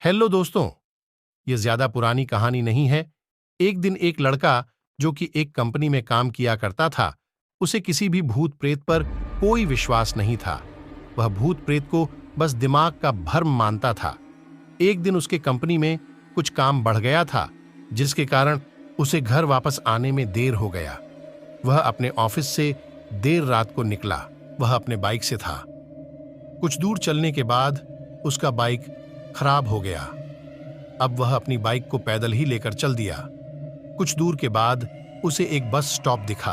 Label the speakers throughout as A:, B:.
A: Hello दोस्तों। ये ज्यादा पुरानी कहानी नहीं है। एक दिन एक लड़का जो कि एक कंपनी में काम किया करता था, उसे किसी भी भूत प्रेत पर कोई विश्वास नहीं था। वह भूत प्रेत को बस दिमाग का भ्रम मानता था। एक दिन उसके कंपनी में कुछ काम बढ़ गया था, जिसके कारण उसे घर वापस आने में देर हो गया। वह अपने ऑफिस से देर रात को निकला। वह अपने बाइक से था। कुछ दूर चलने के बाद उसका बाइक खराब हो गया। अब वह अपनी बाइक को पैदल ही लेकर चल दिया। कुछ दूर के बाद उसे एक बस स्टॉप दिखा।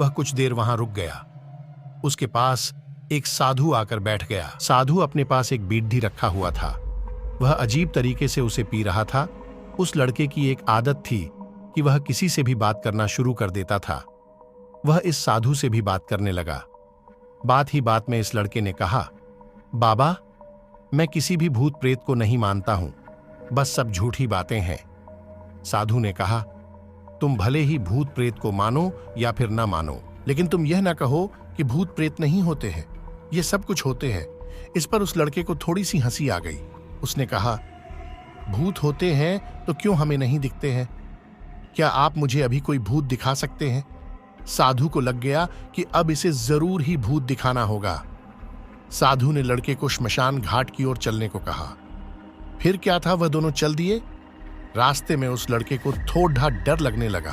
A: वह कुछ देर वहां रुक गया। उसके पास एक साधु आकर बैठ गया। साधु अपने पास एक बीड़ी रखा हुआ था। वह अजीब तरीके से उसे पी रहा था। उस लड़के की एक आदत थी कि वह किसी से भी बात करना शुरू कर देता था। वह इस साधु से भी बात करने लगा। बात ही बात में इस लड़के ने कहा, बाबा, मैं किसी भी भूत प्रेत को नहीं मानता हूं, बस सब झूठी बातें हैं। साधु ने कहा, तुम भले ही भूत प्रेत को मानो या फिर ना मानो, लेकिन तुम यह ना कहो कि भूत प्रेत नहीं होते हैं, ये सब कुछ होते हैं। इस पर उस लड़के को थोड़ी सी हंसी आ गई। उसने कहा, भूत होते हैं तो क्यों हमें नहीं दिखते हैं? क्या आप मुझे अभी कोई भूत दिखा सकते हैं? साधु को लग गया कि अब इसे जरूर ही भूत दिखाना होगा। साधु ने लड़के को श्मशान घाट की ओर चलने को कहा। फिर क्या था, वह दोनों चल दिए। रास्ते में उस लड़के को थोड़ा डर लगने लगा।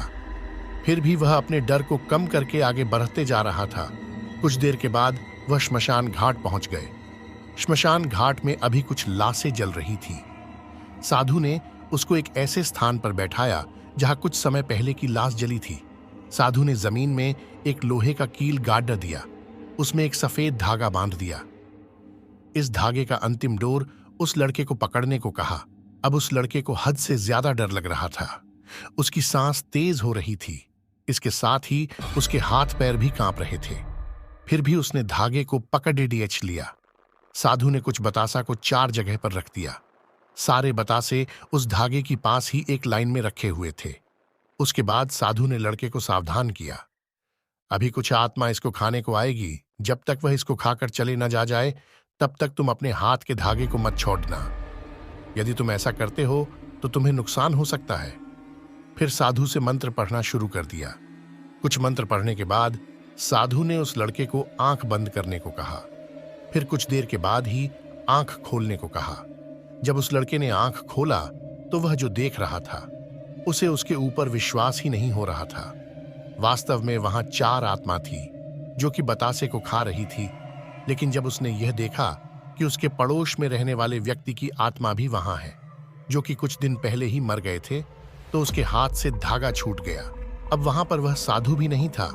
A: फिर भी वह अपने डर को कम करके आगे बढ़ते जा रहा था। कुछ देर के बाद वह श्मशान घाट पहुंच गए। श्मशान घाट में अभी कुछ लाशें जल रही थी। साधु ने उसको एक ऐसे स्थान पर बैठाया जहां कुछ समय पहले की लाश जली थी। साधु ने जमीन में एक लोहे का कील गाड़ दिया। उसमें एक सफेद धागा बांध दिया। इस धागे का अंतिम डोर उस लड़के को पकड़ने को कहा। अब उस लड़के को हद से ज्यादा डर लग रहा था। उसकी सांस तेज हो रही थी। इसके साथ ही उसके हाथ पैर भी कांप रहे थे। फिर भी उसने धागे को पकड़ लिया। साधु ने कुछ बतासा को 4 जगह पर रख दिया। सारे बतासे उस धागे की पास ही एक लाइन में रखे हुए थे। उसके बाद साधु ने लड़के को सावधान किया, अभी कुछ आत्मा इसको खाने को आएगी। जब तक वह इसको खाकर चले न जा जाए, तब तक तुम अपने हाथ के धागे को मत छोड़ना। यदि तुम ऐसा करते हो तो तुम्हें नुकसान हो सकता है। फिर साधु से मंत्र पढ़ना शुरू कर दिया। कुछ मंत्र पढ़ने के बाद साधु ने उस लड़के को आंख बंद करने को कहा। फिर कुछ देर के बाद ही आंख खोलने को कहा। जब उस लड़के ने आंख खोला तो वह जो देख रहा था उसे उसके ऊपर विश्वास ही नहीं हो रहा था। वास्तव में वहां 4 आत्मा थी जो कि बतासे को खा रही थी। लेकिन जब उसने यह देखा कि उसके पड़ोस में रहने वाले व्यक्ति की आत्मा भी वहां है, जो कि कुछ दिन पहले ही मर गए थे, तो उसके हाथ से धागा छूट गया। अब वहां पर वह साधु भी नहीं था।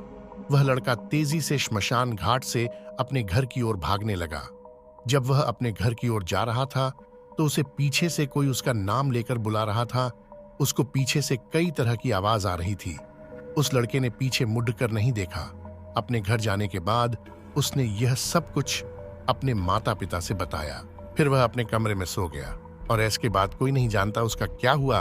A: वह लड़का तेजी से श्मशान घाट से अपने घर की ओर भागने लगा। जब वह अपने घर की ओर जा रहा था तो उसे पीछे से कोई उसका नाम लेकर बुला रहा था। उसको पीछे से कई तरह की आवाज आ रही थी। उस लड़के ने पीछे मुड़कर नहीं देखा। अपने घर जाने के बाद उसने यह सब कुछ अपने माता पिता से बताया। फिर वह अपने कमरे में सो गया और इसके बाद कोई नहीं जानता उसका क्या हुआ।